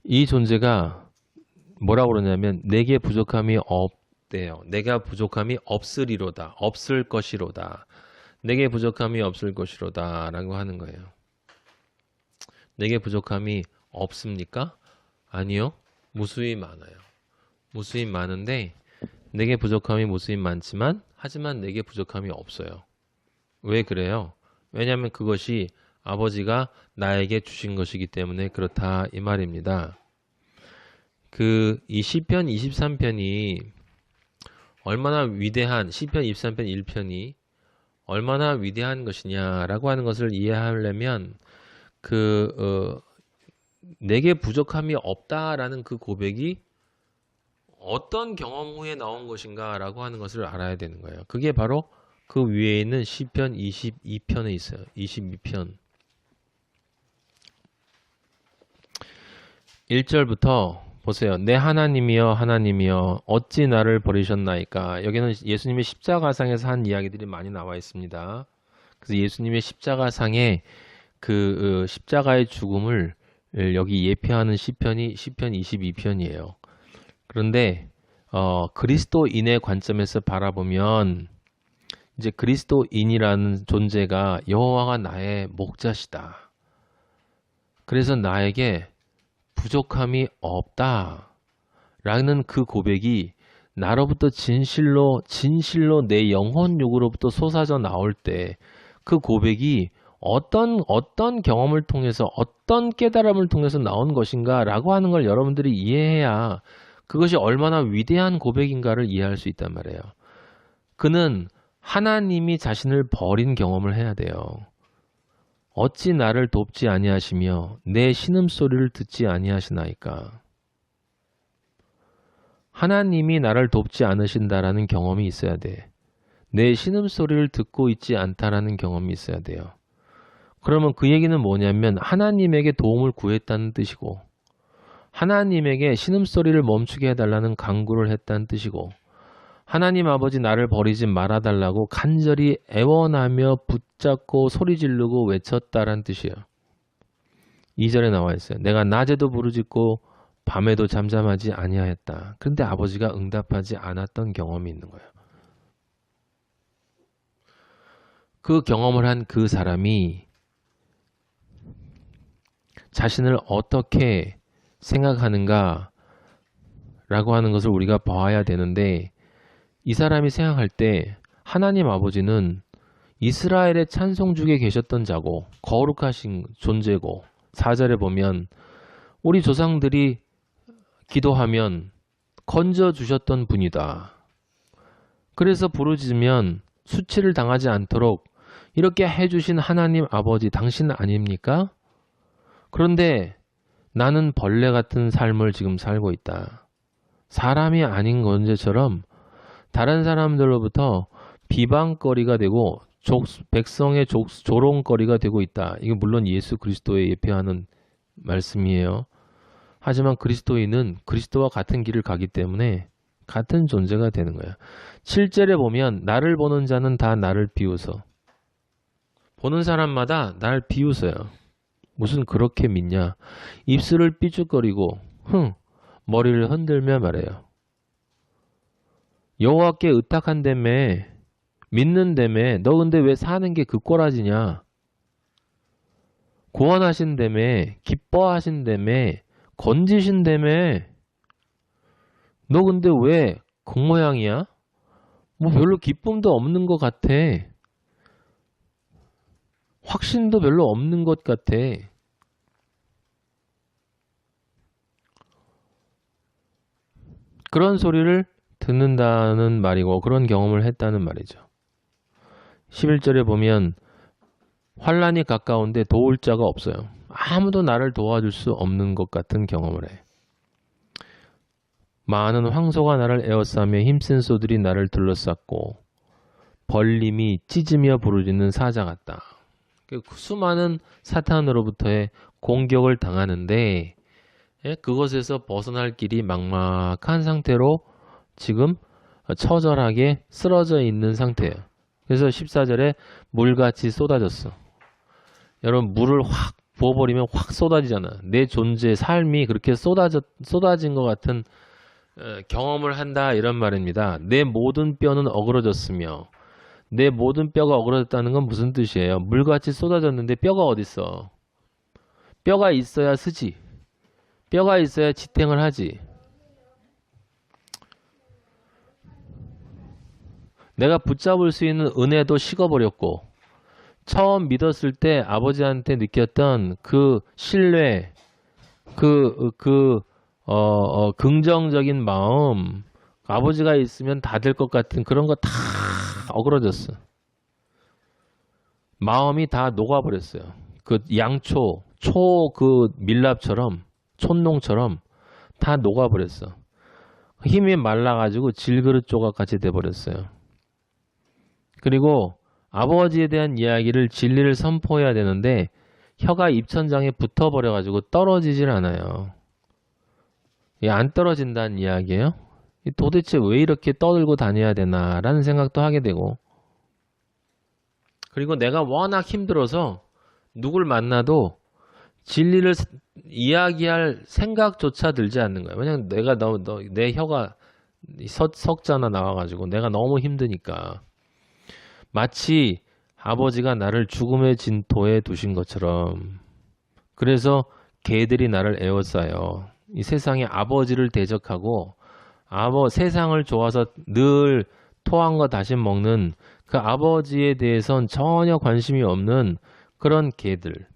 이 존재가 뭐라고 그러냐면 내게 부족함이 없대요. 내가 부족함이 없으리로다. 없을 것이로다. 내게 부족함이 없을 것이로다 라고 하는 거예요. 내게 부족함이 없습니까? 아니요. 무수히 많아요. 무수히 많은데 내게 부족함이 무수히 많지만 하지만 내게 부족함이 없어요. 왜 그래요? 왜냐하면 그것이 아버지가 나에게 주신 것이기 때문에 그렇다 이 말입니다. 이 시편 23편이 얼마나 위대한 시편 23편 1편이 얼마나 위대한 것이냐라고 하는 것을 이해하려면 내게 부족함이 없다라는 그 고백이 어떤 경험 후에 나온 것인가라고 하는 것을 알아야 되는 거예요. 그게 바로 그 위에 있는 시편 22편에 있어요. 22편 1절부터 보세요. 내 하나님이여 하나님이여 어찌 나를 버리셨나이까. 여기는 예수님의 십자가상에서 한 이야기들이 많이 나와 있습니다. 그래서 예수님의 십자가상의 십자가의 죽음을 여기 예표하는 시편이 시편 22편이에요. 그런데 그리스도인의 관점에서 바라보면 이제 그리스도인이라는 존재가 여호와가 나의 목자시다. 그래서 나에게 부족함이 없다 라는 그 고백이 나로부터 진실로 내 영혼육으로부터 솟아져 나올 때 그 고백이 어떤 경험을 통해서 어떤 깨달음을 통해서 나온 것인가 라고 하는 걸 여러분들이 이해해야 그것이 얼마나 위대한 고백인가를 이해할 수 있단 말이에요. 그는 하나님이 자신을 버린 경험을 해야 돼요. 어찌 나를 돕지 아니하시며 내 신음소리를 듣지 아니하시나이까. 하나님이 나를 돕지 않으신다라는 경험이 있어야 돼. 내 신음소리를 듣고 있지 않다라는 경험이 있어야 돼요. 그러면 그 얘기는 뭐냐면 하나님에게 도움을 구했다는 뜻이고 하나님에게 신음소리를 멈추게 해달라는 간구를 했다는 뜻이고 하나님 아버지 나를 버리지 말아달라고 간절히 애원하며 붙잡고 소리 지르고 외쳤다란 뜻이에요. 2절에 나와 있어요. 내가 낮에도 부르짖고 밤에도 잠잠하지 아니하였다. 그런데 아버지가 응답하지 않았던 경험이 있는 거예요. 그 경험을 한 그 사람이 자신을 어떻게 생각하는가 라고 하는 것을 우리가 봐야 되는데 이 사람이 생각할 때 하나님 아버지는 이스라엘의 찬송 중에 계셨던 자고 거룩하신 존재고 4절에 보면 우리 조상들이 기도하면 건져주셨던 분이다. 그래서 부르짖으면 수치를 당하지 않도록 이렇게 해주신 하나님 아버지 당신 아닙니까? 그런데 나는 벌레 같은 삶을 지금 살고 있다. 사람이 아닌 건재처럼 다른 사람들로부터 비방거리가 되고 백성의 조롱거리가 되고 있다. 이게 물론 예수 그리스도에 예표하는 말씀이에요. 하지만 그리스도인은 그리스도와 같은 길을 가기 때문에 같은 존재가 되는 거야. 7절에 보면 나를 보는 자는 다 나를 비웃어. 보는 사람마다 날 비웃어요. 무슨 그렇게 믿냐. 입술을 삐죽거리고 머리를 흔들며 말해요. 여호와께 의탁한다며 믿는다며 너 근데 왜 사는 게 그 꼬라지냐. 구원하신다며 기뻐하신다며 건지신다며 너 근데 왜 그 모양이야? 뭐 별로 기쁨도 없는 것 같아. 확신도 별로 없는 것 같아. 그런 소리를 듣는다는 말이고 그런 경험을 했다는 말이죠. 11절에 보면 환란이 가까운데 도울 자가 없어요. 아무도 나를 도와줄 수 없는 것 같은 경험을 해. 많은 황소가 나를 에워싸며 힘센 소들이 나를 둘러쌌고 벌림이 찢으며 부르짖는 사자 같다. 수많은 사탄으로부터의 공격을 당하는데 그것에서 벗어날 길이 막막한 상태로 지금 처절하게 쓰러져 있는 상태예요. 그래서 14절에 물같이 쏟아졌어. 여러분 물을 확 부어버리면 확 쏟아지잖아. 내 존재, 삶이 그렇게 쏟아진 것 같은 경험을 한다 이런 말입니다. 내 모든 뼈는 어그러졌으며 내 모든 뼈가 어그러졌다는 건 무슨 뜻이에요? 물같이 쏟아졌는데 뼈가 어딨어? 뼈가 있어야 쓰지. 뼈가 있어야 지탱을 하지. 내가 붙잡을 수 있는 은혜도 식어버렸고 처음 믿었을 때 아버지한테 느꼈던 그 신뢰, 긍정적인 마음, 아버지가 있으면 다 될 것 같은 그런 거 다 어그러졌어. 마음이 다 녹아버렸어요. 그 양초, 그 밀랍처럼, 촌농처럼 다 녹아버렸어. 힘이 말라가지고 질그릇 조각같이 돼버렸어요. 그리고 아버지에 대한 이야기를 진리를 선포해야 되는데 혀가 입천장에 붙어버려가지고 떨어지질 않아요. 안 떨어진다는 이야기예요. 도대체 왜 이렇게 떠들고 다녀야 되나라는 생각도 하게 되고 그리고 내가 워낙 힘들어서 누굴 만나도 진리를 이야기할 생각조차 들지 않는 거야. 왜냐면 내가 내 혀가 석자나 나와가지고 내가 너무 힘드니까 마치 아버지가 나를 죽음의 진토에 두신 것처럼 그래서 개들이 나를 에워싸요. 이 세상에 아버지를 대적하고 세상을 좋아서 늘 토한 거 다시 먹는 그 아버지에 대해선 전혀 관심이 없는 그런 개들.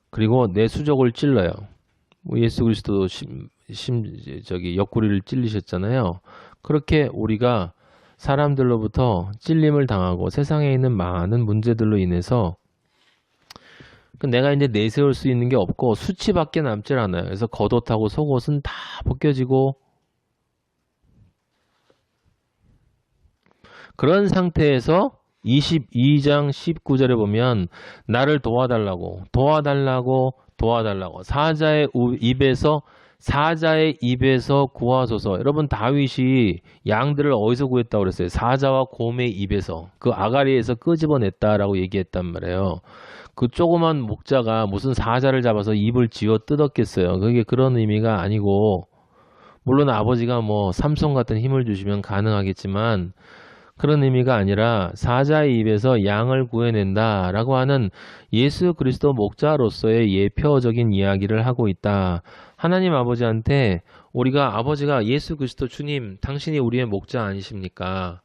그리고 내 수족을 찔러요. 예수 그리스도도 옆구리를 찔리셨잖아요. 그렇게 우리가 사람들로부터 찔림을 당하고 세상에 있는 많은 문제들로 인해서 내가 이제 내세울 수 있는 게 없고 수치밖에 남질 않아요. 그래서 겉옷하고 속옷은 다 벗겨지고 그런 상태에서 22장 19절에 보면 나를 도와달라고 사자의 입에서 구하소서. 여러분 다윗이 양들을 어디서 구했다고 그랬어요? 사자와 곰의 입에서 그 아가리에서 끄집어냈다라고 얘기했단 말이에요. 그 조그만 목자가 무슨 사자를 잡아서 입을 쥐어 뜯었겠어요. 그게 그런 의미가 아니고 물론 아버지가 뭐 삼손 같은 힘을 주시면 가능하겠지만 그런 의미가 아니라 사자의 입에서 양을 구해낸다라고 하는 예수 그리스도 목자로서의 예표적인 이야기를 하고 있다. 하나님 아버지한테 우리가 아버지가 예수 그리스도 주님 당신이 우리의 목자 아니십니까?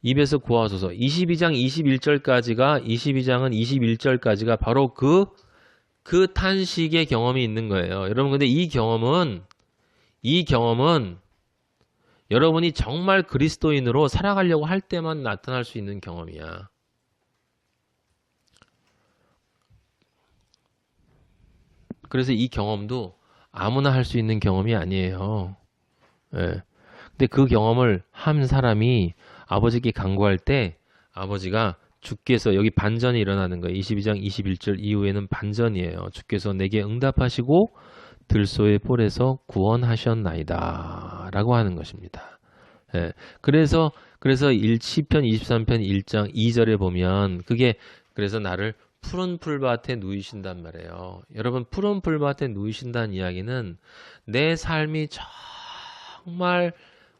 입에서 구하소서. 22장 22장은 21절까지가 바로 그 탄식의 경험이 있는 거예요. 여러분 근데 이 경험은 여러분이 정말 그리스도인으로 살아가려고 할 때만 나타날 수 있는 경험이야. 그래서 이 경험도 아무나 할 수 있는 경험이 아니에요. 예. 근데 그 경험을 한 사람이 아버지께 간구할 때 아버지가 주께서 여기 반전이 일어나는 거예요. 22장 21절 이후에는 반전이에요. 주께서 내게 응답하시고 들소의 뿔에서 구원하셨나이다 라고 하는 것입니다. 예. 그래서 시편 23편 1장 2절에 보면 그래서 나를 푸른 풀밭에 누이신단 말이에요. 여러분 푸른 풀밭에 누이신다는 이야기는 내 삶이 정말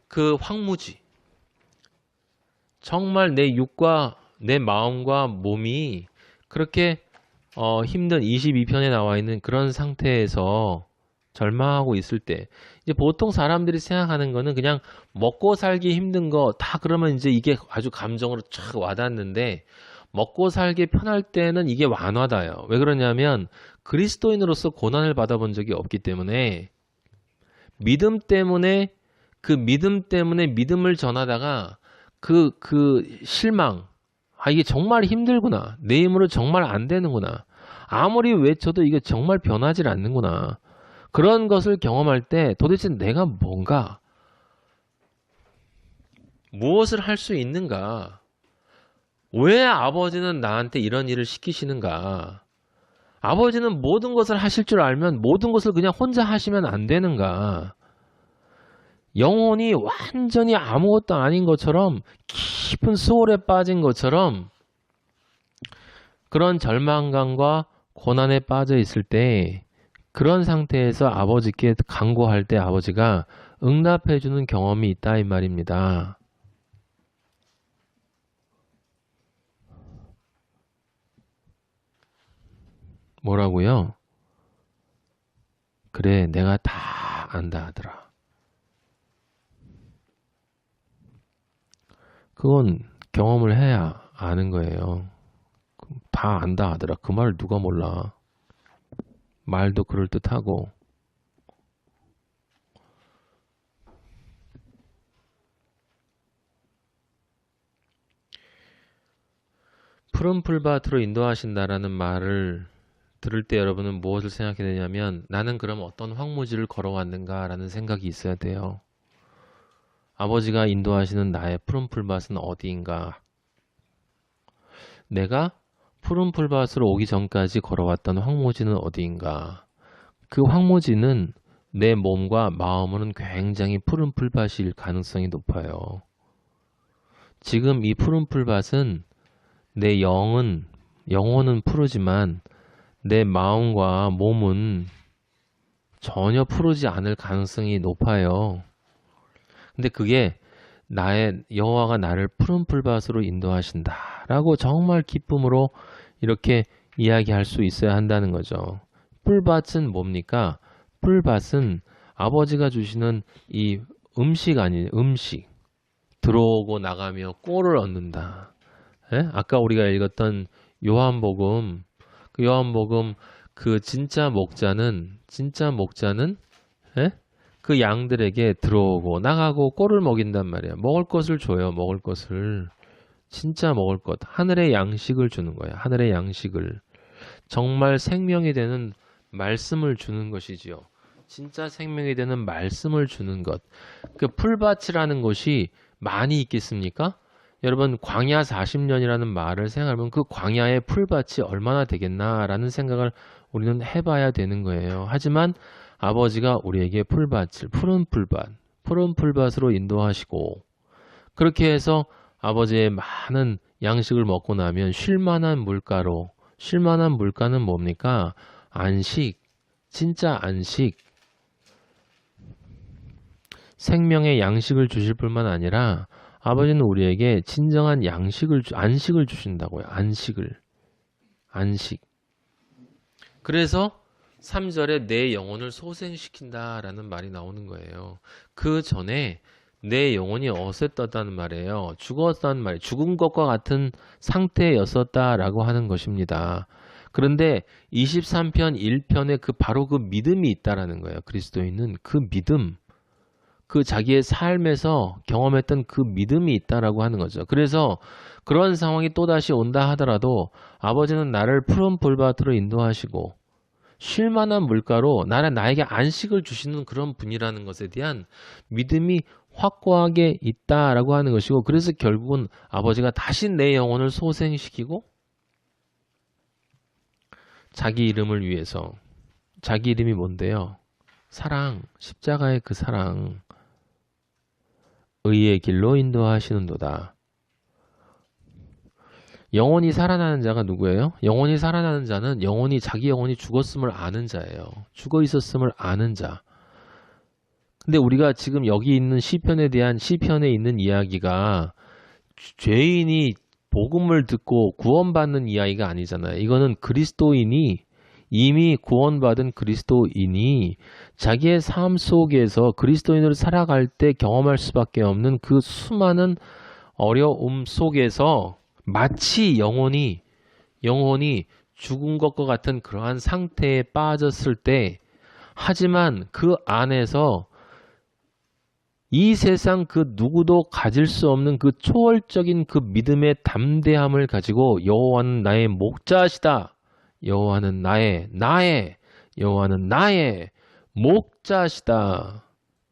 그 황무지 정말 내 육과 내 마음과 몸이 그렇게 힘든 22편에 나와 있는 그런 상태에서 절망하고 있을 때 이제 보통 사람들이 생각하는 거는 그냥 먹고 살기 힘든 거 다 그러면 이제 이게 아주 감정으로 쫙 와닿는데 먹고 살기 편할 때는 이게 완화다요. 왜 그러냐면 그리스도인으로서 고난을 받아본 적이 없기 때문에 믿음 때문에 믿음을 전하다가 그 실망 이게 정말 힘들구나. 내 힘으로 정말 안 되는구나. 아무리 외쳐도 이게 정말 변하질 않는구나. 그런 것을 경험할 때 도대체 내가 뭔가 무엇을 할 수 있는가? 왜 아버지는 나한테 이런 일을 시키시는가? 아버지는 모든 것을 하실 줄 알면 모든 것을 그냥 혼자 하시면 안 되는가? 영혼이 완전히 아무것도 아닌 것처럼 깊은 수월에 빠진 것처럼 그런 절망감과 고난에 빠져 있을 때 그런 상태에서 아버지께 간구할 때 아버지가 응답해 주는 경험이 있다 이 말입니다. 뭐라고요? 그래, 내가 다 안다 하더라. 그건 경험을 해야 아는 거예요. 다 안다 하더라. 그 말을 누가 몰라. 말도 그럴듯하고. 푸른 풀밭으로 인도하신다라는 말을 들을 때 여러분은 무엇을 생각해야 되냐면 나는 그럼 어떤 황무지를 걸어왔는가 라는 생각이 있어야 돼요. 아버지가 인도하시는 나의 푸른 풀밭은 어디인가? 내가 푸른 풀밭으로 오기 전까지 걸어왔던 황무지는 어디인가? 그 황무지는 내 몸과 마음은 굉장히 푸른 풀밭일 가능성이 높아요. 지금 이 푸른 풀밭은 내 영혼은 푸르지만 내 마음과 몸은 전혀 푸르지 않을 가능성이 높아요. 근데 그게 나의 여호와가 나를 푸른 풀밭으로 인도하신다 라고 정말 기쁨으로 이렇게 이야기할 수 있어야 한다는 거죠. 풀밭은 뭡니까? 풀밭은 아버지가 주시는 이 음식 아닌 음식. 들어오고 나가며 꼴을 얻는다. 예? 아까 우리가 읽었던 요한복음, 그 요한복음 그 진짜 목자는 예? 그 양들에게 들어오고 나가고 꼴을 먹인단 말이야. 먹을 것을 줘요. 먹을 것을. 진짜 먹을 것. 하늘의 양식을 주는 거야. 하늘의 양식을. 정말 생명이 되는 말씀을 주는 것이지요. 진짜 생명이 되는 말씀을 주는 것. 그 풀밭이라는 것이 많이 있겠습니까? 여러분 광야 40년이라는 말을 생각하면 그 광야의 풀밭이 얼마나 되겠나라는 생각을 우리는 해봐야 되는 거예요. 하지만 아버지가 우리에게 풀밭을 푸른 풀밭으로 인도하시고 그렇게 해서 아버지의 많은 양식을 먹고 나면 쉴만한 물가는 뭡니까? 안식, 진짜 안식. 생명의 양식을 주실 뿐만 아니라 아버지는 우리에게 진정한 안식을 주신다고요. 안식. 그래서 3절에 내 영혼을 소생시킨다라는 말이 나오는 거예요. 그 전에 내 영혼이 어땠다는 말이에요. 죽었다는 말이에요. 죽은 것과 같은 상태였었다라고 하는 것입니다. 그런데 23편 1편에 바로 그 믿음이 있다라는 거예요. 그리스도인은 그 믿음. 그 자기의 삶에서 경험했던 그 믿음이 있다라고 하는 거죠. 그래서 그런 상황이 또다시 온다 하더라도 아버지는 나를 푸른 풀밭으로 인도하시고 쉴만한 물가로 나에게 안식을 주시는 그런 분이라는 것에 대한 믿음이 확고하게 있다라고 하는 것이고 그래서 결국은 아버지가 다시 내 영혼을 소생시키고 자기 이름을 위해서 자기 이름이 뭔데요? 사랑, 십자가의 그 사랑 의의 길로 인도하시는도다. 영원히 살아나는 자가 누구예요? 영원히 살아나는 자는 자기 영혼이 죽었음을 아는 자예요. 죽어 있었음을 아는 자. 근데 우리가 지금 여기 있는 시편에 있는 이야기가 죄인이 복음을 듣고 구원받는 이야기가 아니잖아요. 이거는 이미 구원받은 그리스도인이 자기의 삶 속에서 그리스도인으로 살아갈 때 경험할 수밖에 없는 그 수많은 어려움 속에서 마치 영혼이 죽은 것과 같은 그러한 상태에 빠졌을 때 하지만 그 안에서 이 세상 그 누구도 가질 수 없는 그 초월적인 그 믿음의 담대함을 가지고 여호와는 나의 목자시다. 여호와는 나의 목자시다.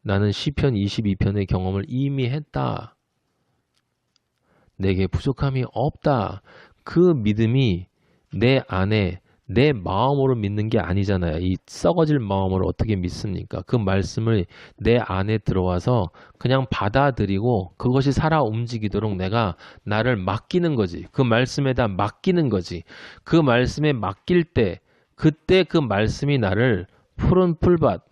나는 시편 22편의 경험을 이미 했다. 내게 부족함이 없다. 그 믿음이 내 안에 내 마음으로 믿는 게 아니잖아요. 이 썩어질 마음으로 어떻게 믿습니까? 그 말씀을 내 안에 들어와서 그냥 받아들이고 그것이 살아 움직이도록 내가 나를 맡기는 거지. 그 말씀에다 맡기는 거지. 그 말씀에 맡길 때 그때 그 말씀이 나를 푸른 풀밭,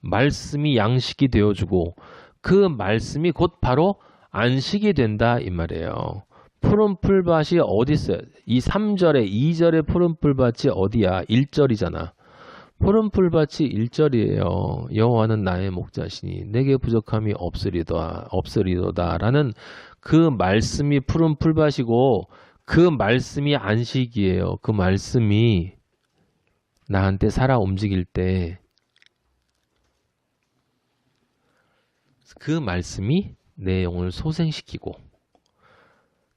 말씀이 양식이 되어주고 그 말씀이 곧 바로 안식이 된다 이 말이에요. 푸른 풀밭이 어디 있어요? 이 3절에 2절에 푸른 풀밭이 어디야? 1절이잖아. 푸른 풀밭이 1절이에요. 여호와는 나의 목자시니 내게 부족함이 없으리도다라는 그 말씀이 푸른 풀밭이고 그 말씀이 안식이에요. 그 말씀이 나한테 살아 움직일 때 그 말씀이 내 영혼을 소생시키고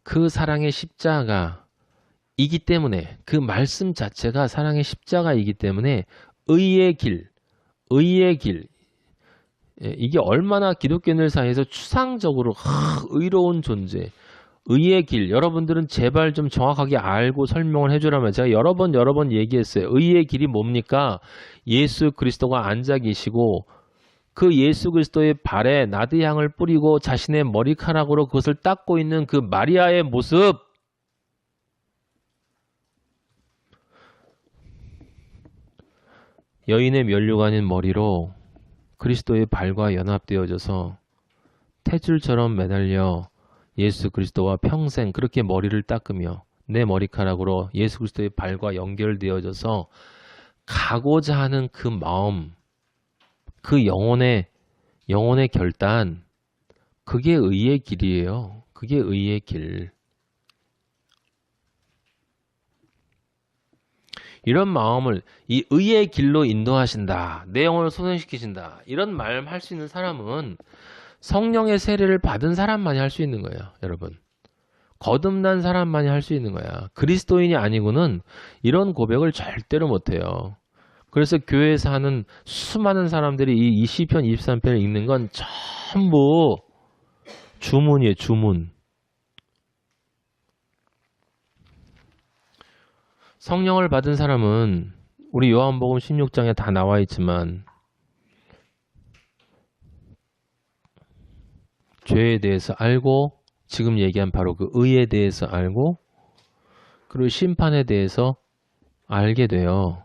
그 사랑의 십자가이기 때문에 그 말씀 자체가 사랑의 십자가이기 때문에 의의 길 이게 얼마나 기독교인들 사이에서 추상적으로 의로운 존재 의의 길 여러분들은 제발 좀 정확하게 알고 설명을 해주라면 제가 여러 번 얘기했어요. 의의 길이 뭡니까? 예수 그리스도가 앉아 계시고 그 예수 그리스도의 발에 나드향을 뿌리고 자신의 머리카락으로 그것을 닦고 있는 그 마리아의 모습 여인의 면류가 아닌 머리로 그리스도의 발과 연합되어져서 탯줄처럼 매달려 예수 그리스도와 평생 그렇게 머리를 닦으며 내 머리카락으로 예수 그리스도의 발과 연결되어져서 가고자 하는 그 마음 그 영혼의 결단 그게 의의 길이에요. 그게 의의 길. 이런 마음을 이 의의 길로 인도하신다. 내 영혼을 소생시키신다. 이런 말 할 수 있는 사람은 성령의 세례를 받은 사람만이 할 수 있는 거예요. 여러분. 거듭난 사람만이 할 수 있는 거야. 그리스도인이 아니고는 이런 고백을 절대로 못해요. 그래서 교회에서 하는 수많은 사람들이 이 시편 23편을 읽는 건 전부 주문이에요. 주문. 성령을 받은 사람은 우리 요한복음 16장에 다 나와 있지만 죄에 대해서 알고 지금 얘기한 바로 그 의에 대해서 알고 그리고 심판에 대해서 알게 돼요.